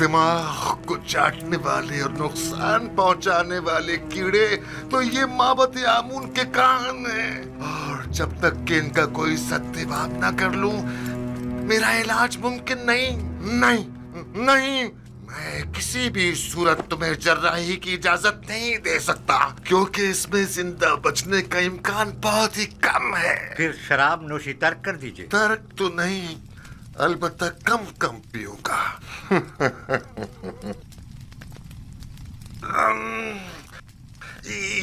दिमाग को चाटने वाले और नुकसान पहुंचाने वाले कीड़े तो ये माबत आमून के कान हैं। और जब तक कि इनका कोई सत्याभाव ना कर लूं, मेरा इलाज मुमकिन नहीं। नहीं नहीं, मैं किसी भी सूरत तुम्हें जर्राही की इजाजत नहीं दे सकता, क्योंकि इसमें जिंदा बचने का इम्कान बहुत ही कम है। फिर शराब नोशी तर्क कर दीजिए। तर्क तो नहीं, अलबत्ता कम कम पीऊंगा।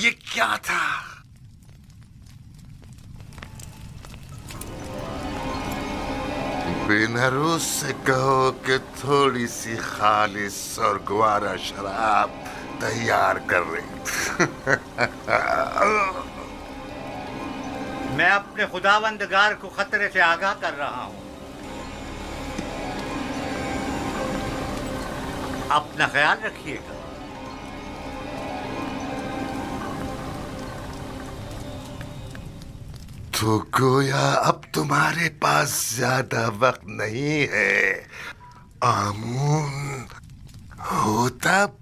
ये क्या था? बेनरूस से कहो कि थोड़ी सी खालिस और ग्वारा शराब तैयार कर रही। मैं अपने खुदावंदगार को खतरे से आगाह कर रहा हूं। अपना ख्याल रखिएगा। तो गोया अब तुम्हारे पास ज्यादा वक्त नहीं है आमून। हो तब।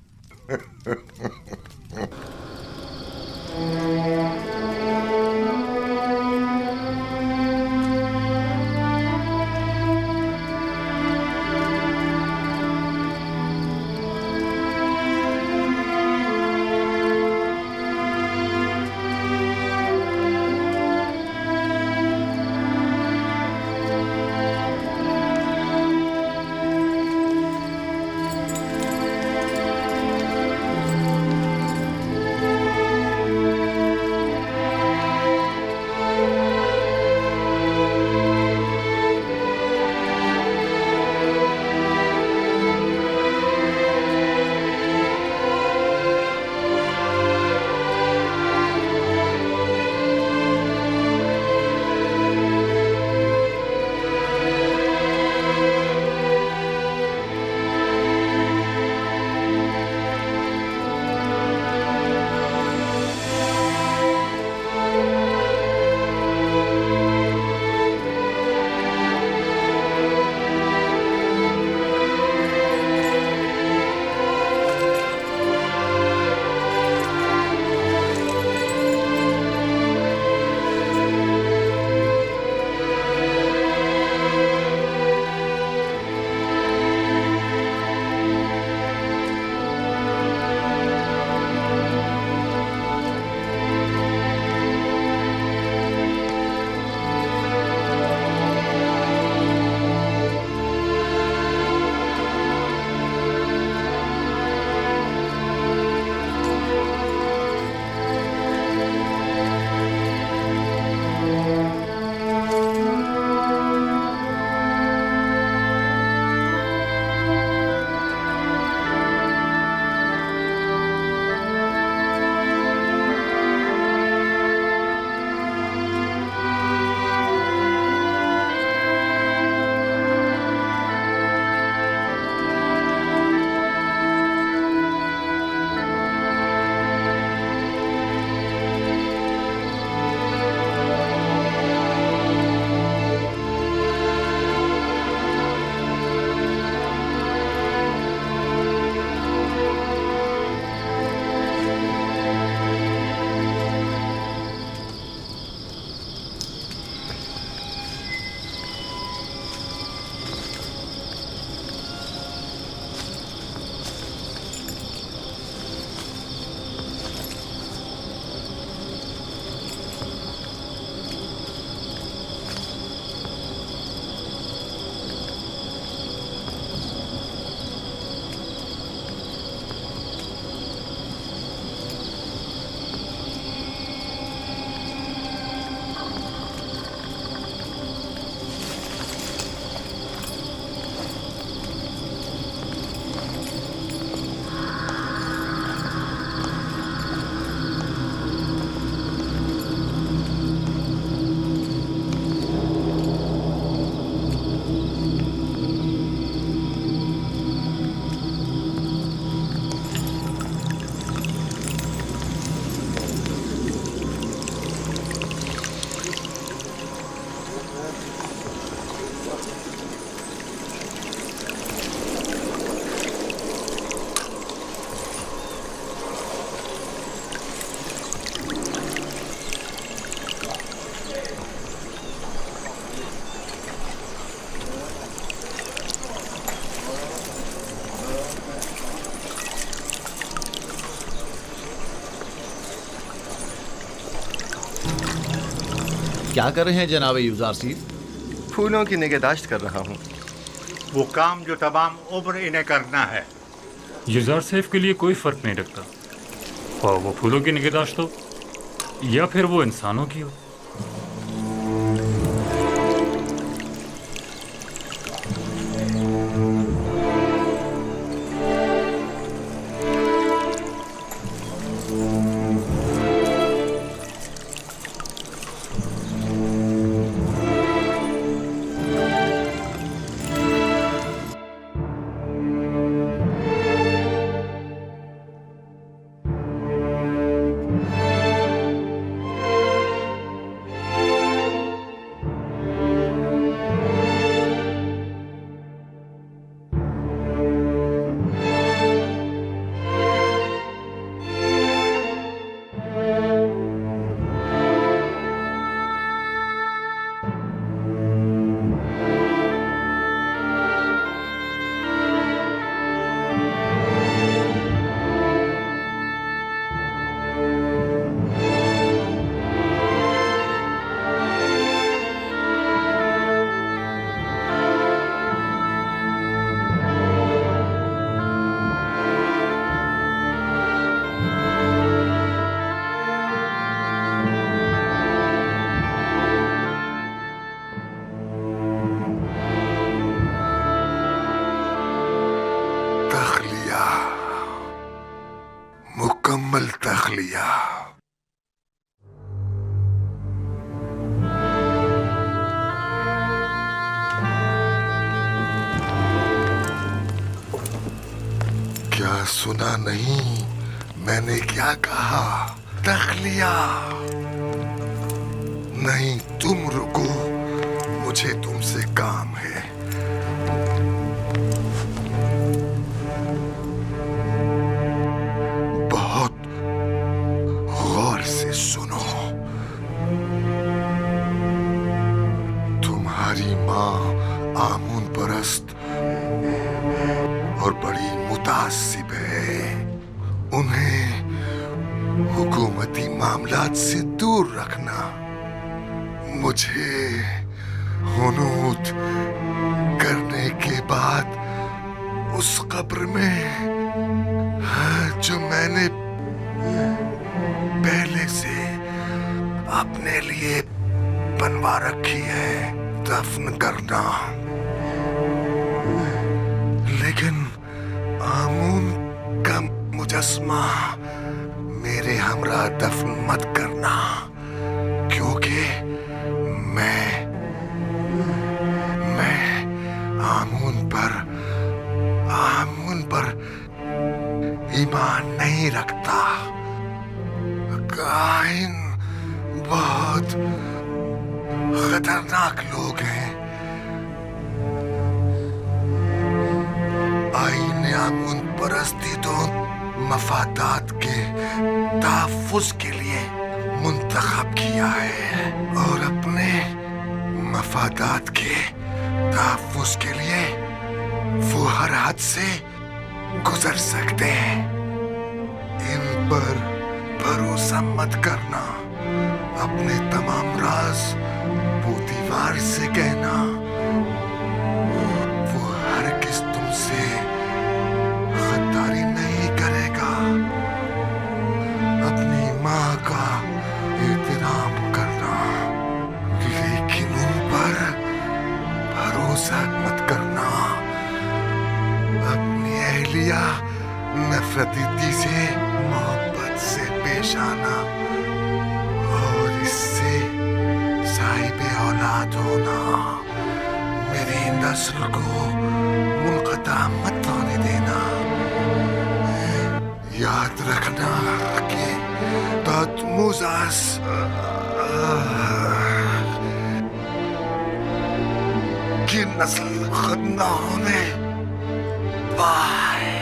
क्या कर रहे हैं जनाब यूजार सीर? फूलों की निगहदाश्त कर रहा हूँ। वो काम जो तमाम उम्र इन्हें करना है। युजार सैफ के लिए कोई फर्क नहीं रखता, और वो फूलों की निगहदाश्त हो या फिर वो इंसानों की हो। तख्लिया, मुकम्मल तख्लिया। क्या सुना नहीं? मैंने क्या कहा? तख्लिया। नहीं, तुम रुको, मुझे तुमसे काम है। बहुत गौर से सुनो। तुम्हारी माँ आमून परस्त और बड़ी मुतासिब है। उन्हें हुकूमती मामलात से दूर रखना। मुझे हुनूत करने के बाद उस कब्र में जो मैंने पहले से अपने लिए बनवा रखी है दफन करना। लेकिन आमून का मुजस्मा मेरे हमरा दफन मत करना, क्योंकि मैं आमून पर ईमान नहीं रखता। काहिन बहुत खतरनाक लोग हैं। आईने आमून परस्ती तो मफादात के तहफ़्फ़ुज़ के लिए मुंतखब किया है, और अपने मफादात के तहफ़्फ़ुज़ के लिए वो हर हद से गुजर सकते हैं। इन पर भरोसा मत करना। अपने तमाम राज वो दीवार से कहना। वो हरगिज़ तुमसे गद्दारी नहीं करेगा। अपनी माँ का एहतराम करना, लेकिन उन पर भरोसा मत करना। अपनी अहलिया नफरती से मोहब्बत से पेश आना, और इससे साहिबे औलाद होना। मेरी नस्ल को मुनक़ता मत होने देना। याद रखना कि तहतमुज़ास की नस्ल खत्म न होने पाए।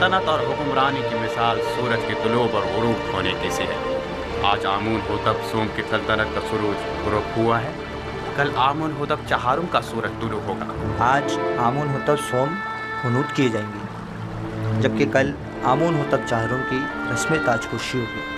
सल्तनत और हुक्मरानी की मिसाल सूरज के तुलूब और गुरूब होने की सी है। आज आमून होतब सोम की सल्तनत का सूरज गुरूब हुआ है, कल आमून होतब चहारुम का सूरज तुलू होगा। आज आमून होतब सोम हुनूत किए जाएंगे, जबकि कल आमून होतब चहारुम की रस्म ताजपोशी होगी।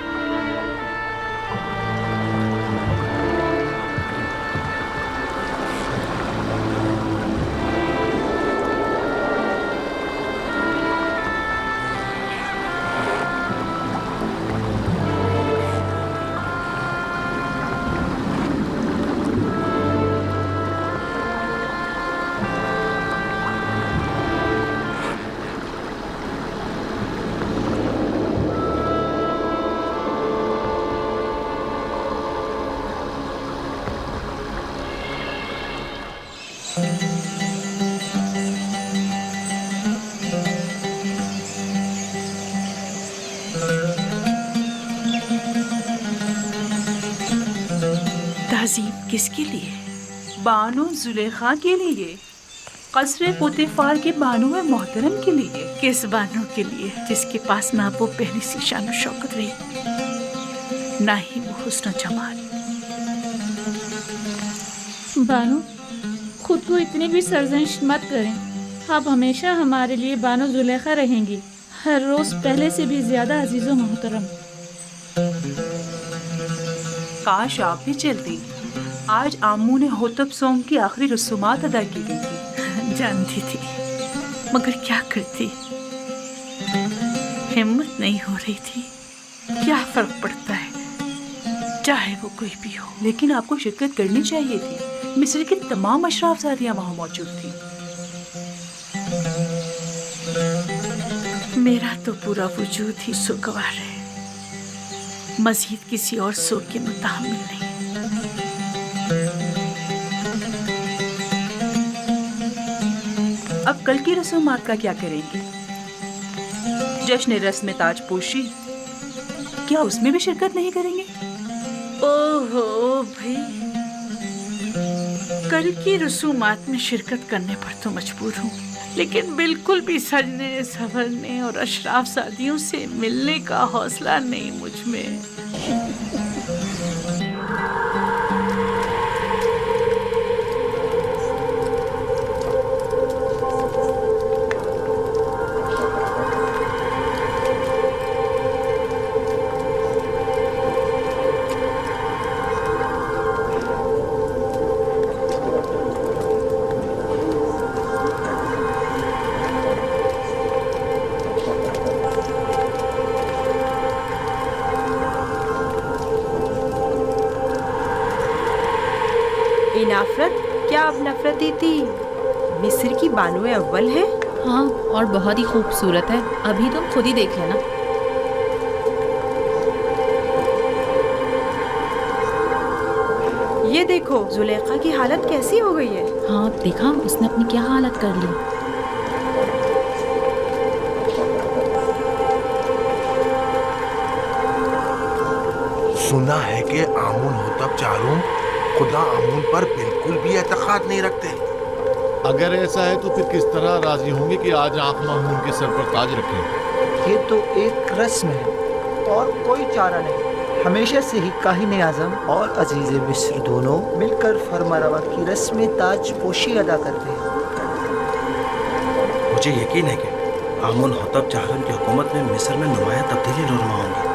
तहजीब किसके लिए? बानो जुलेखा के लिए, कसरे पोतेफार के बानो में मोहतरम के लिए। किस बानो के लिए जिसके पास ना वो पहली सी शान और शौकत रही, ना ही वो हुस्न जमाल। बानो, खुद को इतनी भी सरजनिश मत करें। आप हमेशा हमारे लिए बानो जुलेखा रहेंगी, हर रोज पहले से भी ज्यादा अजीज व मोहतरम। काश आप भी चलती। आज आमू ने होतब सोम की आखिरी रसूमात अदा की गई थी। जानती थी, मगर क्या करती, हिम्मत नहीं हो रही थी। क्या फर्क पड़ता है, चाहे वो कोई भी हो। लेकिन आपको शिरकत करनी चाहिए थी। मिस्र की तमाम अशराफजादियां वहां मौजूद थी। मेरा तो पूरा वजूद ही सुगवार है, मजीद किसी और सुख के मुताबिल नहीं। अब कल की रस्मात का क्या करेंगे? जश्न रस्म ताजपोशी, क्या उसमें भी शिरकत नहीं करेंगे? ओहो भाई, कल की रसूमात में शिरकत करने पर तो मजबूर हूँ, लेकिन बिल्कुल भी सजने संवरने और अशराफ सादियों से मिलने का हौसला नहीं मुझ में। नफरत, क्या अब नफरती थी? मिस्र की बानो अव्वल है। हाँ, और बहुत ही खूबसूरत है। अभी तुम खुद ही देख लेना। ये देखो, जुलेखा की हालत कैसी हो गई है। हाँ, देखा उसने अपनी क्या हालत कर ली। सुना है कि आमून होतब चारूम खुदा आमून पर बिल्कुल भी एतकाद नहीं रखते। अगर ऐसा है तो फिर किस तरह राजी होंगे कि आज आंख मामून के सर पर ताज रखें? ये तो एक रस्म है और कोई चारा नहीं। हमेशा से ही काहिन आज़म और अजीज़ मिस्र दोनों मिलकर फरमारवा की रस्म ताजपोशी अदा करते हैं। मुझे यकीन है कि आमून होतब चारूम की हुकूमत में मिस्र में नुमाया तब्दीली रुनमा होंगी।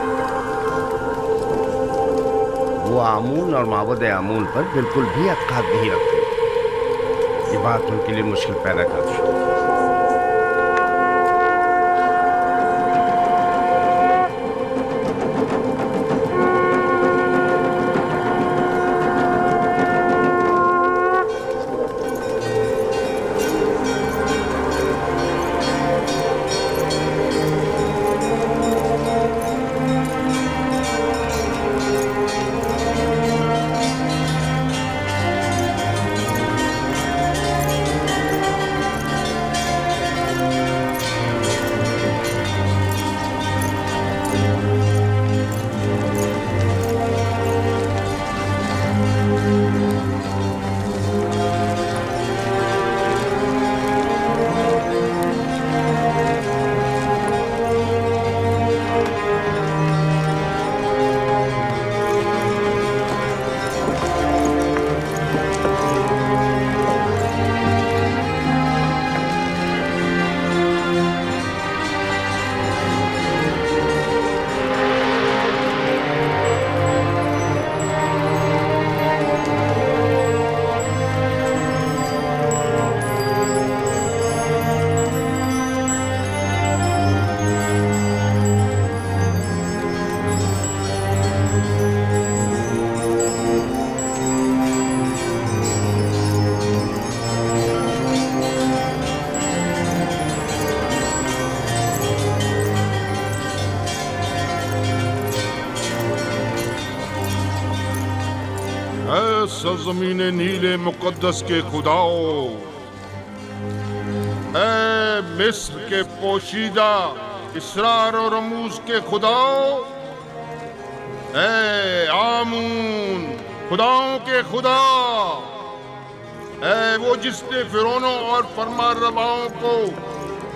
वो आमून और माबूद आमून पर बिल्कुल भी एतकाद नहीं रखते। ये बात उनके लिए मुश्किल पैदा करती है। सरजमीन नीले मुकद्दस के खुदाओ, ऐ मिस्र के पोशीदा इसरार और रमूज के खुदाओ, ऐ आमून खुदाओं के खुदा, ऐ वो जिसने फिरौनों और फरमारवाओं को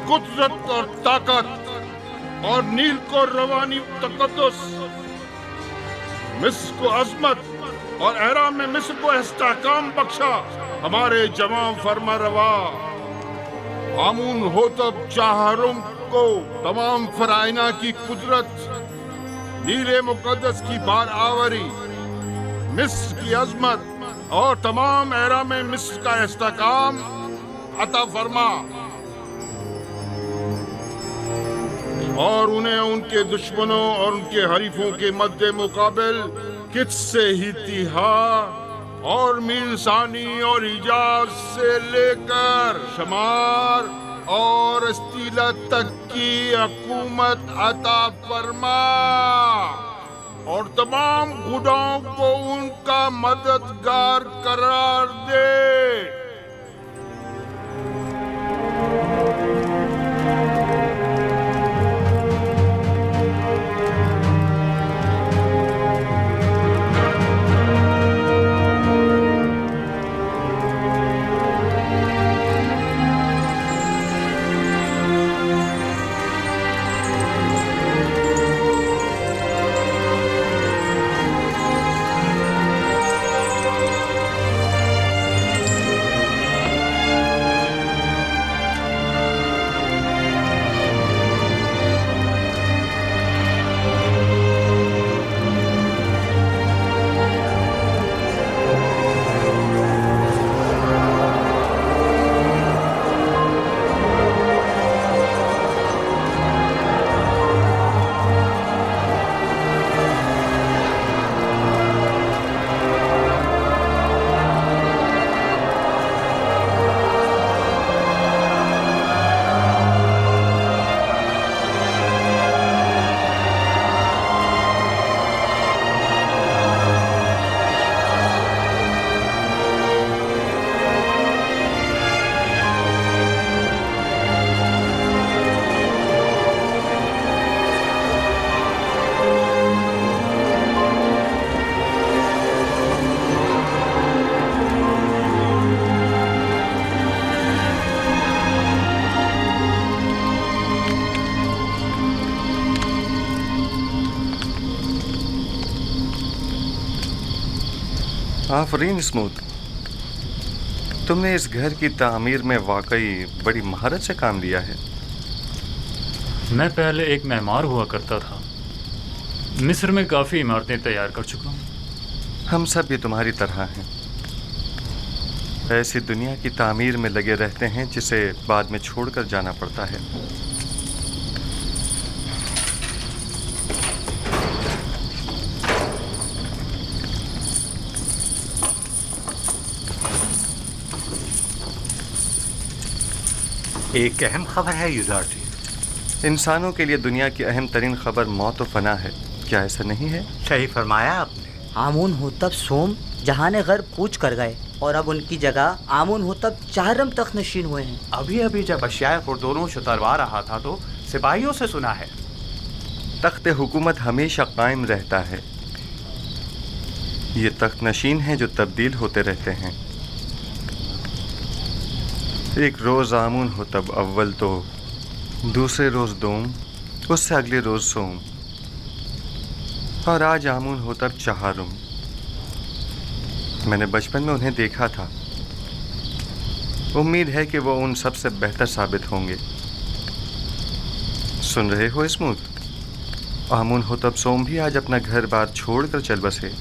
कुदरत और ताकत और नील को रवानी तकद्दुस, मिस्र को अजमत और एराम में मिस्र को इस्तेहकाम बख्शा, हमारे जमा फरमा रवा आमून होतब चाहरुम को तमाम फराइना की कुदरत, नीले मुकद्दस की बार आवरी, मिस्र की अजमत और तमाम एराम में मिस्र का इस्तेहकाम अता फरमा, और उन्हें उनके दुश्मनों और उनके हरीफों के मद्दे मुकाबिल किससे ही तिहा और मीरसानी और हिजाज से लेकर शमार और अस्तीला तक की हुकूमत अता फरमा, और तमाम खुदाओं को उनका मददगार करार दे। आफरीन स्मूथ, तुमने इस घर की तामीर में वाकई बड़ी महारत से काम लिया है। मैं पहले एक मेहमान हुआ करता था, मिस्र में काफ़ी इमारतें तैयार कर चुका हूँ। हम सब भी तुम्हारी तरह हैं, ऐसी दुनिया की तामीर में लगे रहते हैं जिसे बाद में छोड़कर जाना पड़ता है। एक अहम खबर है युजार्टी। इंसानों के लिए दुनिया की अहम तरीन खबर मौत व फना है, क्या ऐसा नहीं है? सही फरमाया आपने। आमून होतब सोम जहाने घर कूच कर गए और अब उनकी जगह आमून होतब चाहरम तक नशीन हुए हैं। अभी अभी जब अशियाए खुर्दोनों शुतरवा रहा था तो सिपाहियों से सुना है तख्त हुकूमत हमेशा कायम रहता है। ये तख्त नशीन हैं जो तब्दील होते रहते हैं। एक रोज़ आमून हो तब अव्वल तो, दूसरे रोज़ दोम, उससे अगले रोज़ सोम, और आज आमून हो तब चहारुम। मैंने बचपन में उन्हें देखा था। उम्मीद है कि वो उन सब से बेहतर साबित होंगे। सुन रहे हो स्मूथ? आमून हो तब सोम भी आज अपना घर बार छोड़कर चल बसे।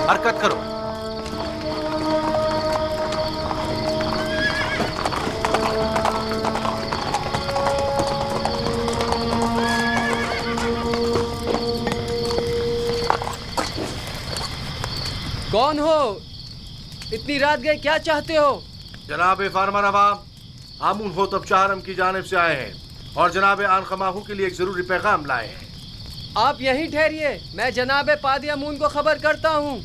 हरकत करो। कौन हो? इतनी रात गए, क्या चाहते हो? जनाब फार्मा नवाब आमून होतब चाहरम की जानिब से आए हैं और जनाब आन खमाहू के लिए एक जरूरी पैगाम लाए हैं। आप यहीं ठहरिए, मैं जनाब पादी अमून को खबर करता हूँ।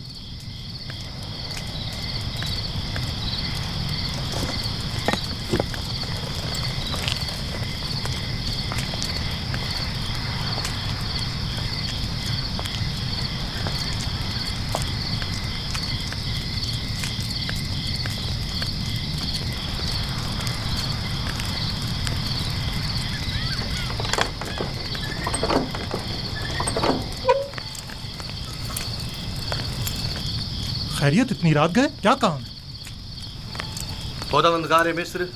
खैरियत, इतनी रात गए, क्या काम? खुदावंदगार मिस्र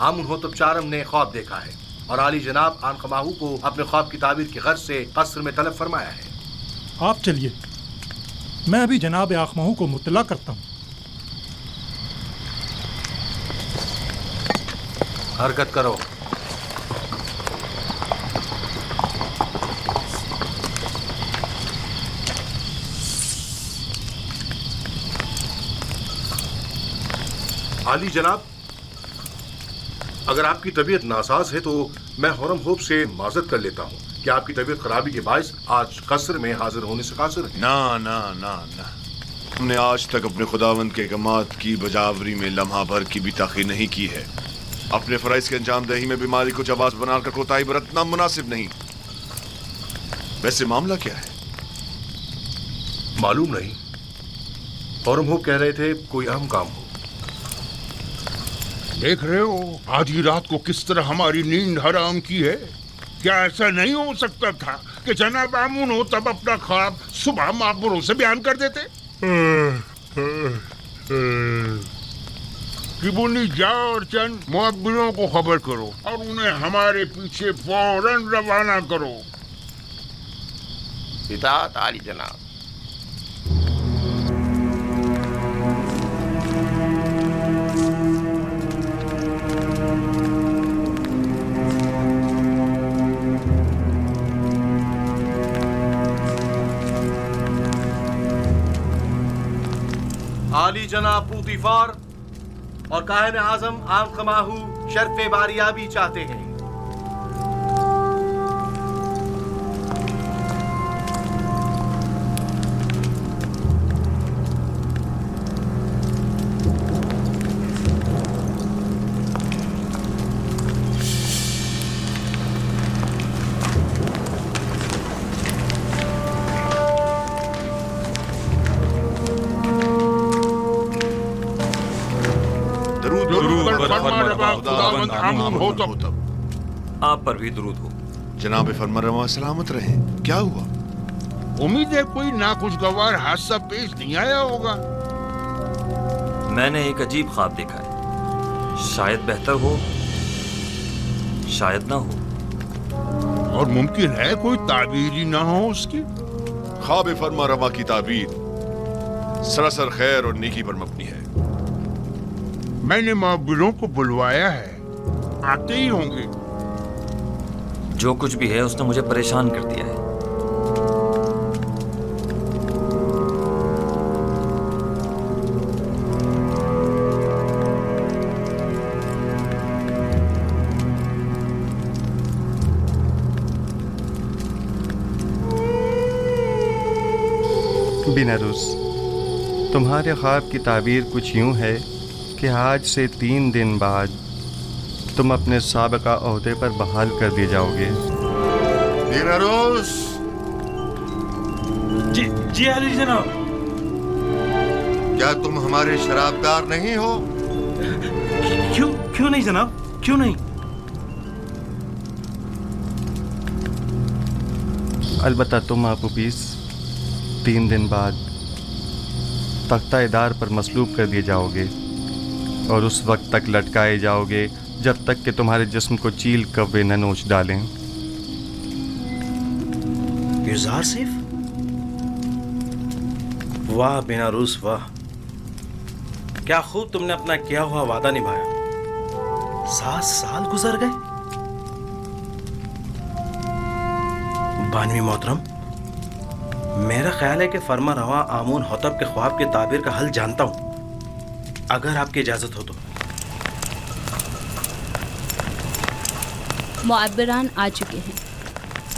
आमून होतब चाहरम ने ख्वाब देखा है और आली जनाब आन खमाहू को अपने ख्वाब की ताबीर की गर्ज से कस्र में तलब फरमाया है। आप चलिए, मैं अभी जनाब आखमाहू को मुत्तला करता हूँ। हरकत करो। आली जनाब, अगर आपकी तबीयत नासाज है तो मैं हुरम होप से माजरत कर लेता हूँ कि आपकी तबीयत खराबी के बायस आज कस्र में हाजिर होने से कासिर है। ना ना ना ना, हमने आज तक अपने खुदावंद के अहकामात की बजावरी में लम्हा भर की भी ताख़ीर नहीं की है। अपने फ़राइज़ के अंजाम दही में बीमारी को जवाज़ बनाकर कोताही बरतना मुनासिब नहीं। वैसे मामला क्या है? मालूम नहीं, हुरम होप कह रहे थे कोई अहम काम हो। देख रहे हो आधी रात को किस तरह हमारी नींद हराम की है। क्या ऐसा नहीं हो सकता था कि जनाब आमून हो तब अपना ख्वाब सुबह माकबरों से बयान कर देते? किबुनी जाओ और चंद मुअब्बिरों को खबर करो और उन्हें हमारे पीछे फौरन रवाना करो। इताअत आली जनाब। आली जनाब पूतीफार और काहिन आजम आन खमाहू शर्फ बारियाबी चाहते हैं। खुदावंद आमून होतब आप पर भी दरूद हो। जनाब फरमारवा सलामत रहे। क्या हुआ? उम्मीद है कोई नाखुशगवार हादसा पेश नहीं आया होगा। मैंने एक अजीब ख्वाब देखा है, शायद बेहतर हो, शायद ना हो। और मुमकिन है कोई ताबीर ही ना हो उसकी। ख्वाब फरमारवा की ताबीर सरासर खैर और नेकी पर मबनी है। मैंने माबिरों को बुलवाया है, आते ही होंगे। जो कुछ भी है उसने मुझे परेशान कर दिया है। बिनारुस, तुम्हारे ख्वाब की ताबीर कुछ यूं है कि आज से 3 दिन बाद तुम अपने साबिका ओहदे पर बहाल कर दिए जाओगे। बिनारुस। जी अली जनाब। क्या तुम हमारे शराबदार नहीं हो? क्यों नहीं जनाब, क्यों नहीं? अलबत्ता तुम आपूपीस 3 दिन बाद तख्ता-ए-दार पर मसलूब कर दिए जाओगे और उस वक्त तक लटकाए जाओगे जब तक कि तुम्हारे जिस्म को चील कव्वे न नोच डालें। युजार सैफ, वाह बिनारुस वाह, क्या खूब तुमने अपना किया हुआ वादा निभाया। 7 साल गुजर गए। बानवी मोहतरम, मेरा ख्याल है कि फरमा रवा आमून होतब के ख्वाब के ताबीर का हल जानता हूं, अगर आपकी इजाजत हो तो। मुअब्बिरान आ चुके हैं,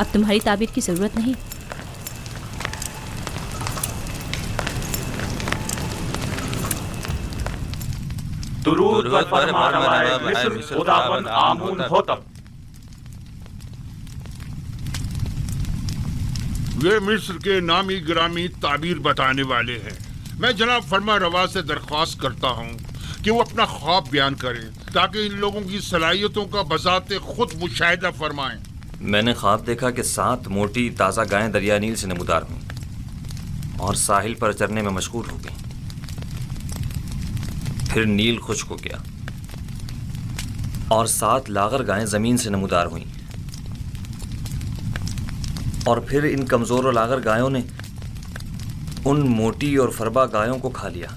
अब तुम्हारी ताबीर की जरूरत नहीं। दुरूद व फरमानवाए मिस्र खुदावंद आमून होतब। वे मिस्र के नामी गिरामी ताबीर बताने वाले हैं। मैं जनाब फरमा रवा से दरख्वास्त करता हूँ कि वो अपना ख्वाब बयान करें ताकि इन लोगों की सलाहियतों का बजाते खुद मुशाहिदा फरमाएं। मैंने ख्वाब देखा कि 7 मोटी ताज़ा गायें दरिया नील से नमूदार हुईं और साहिल पर चरने में मशगूल हो गईं। फिर नील खुश्क हो गया और 7 लागर गायें ज़मीन से नमूदार हुईं और फिर इन कमज़ोर और लागर गायों ने उन मोटी और फरबा गायों को खा लिया।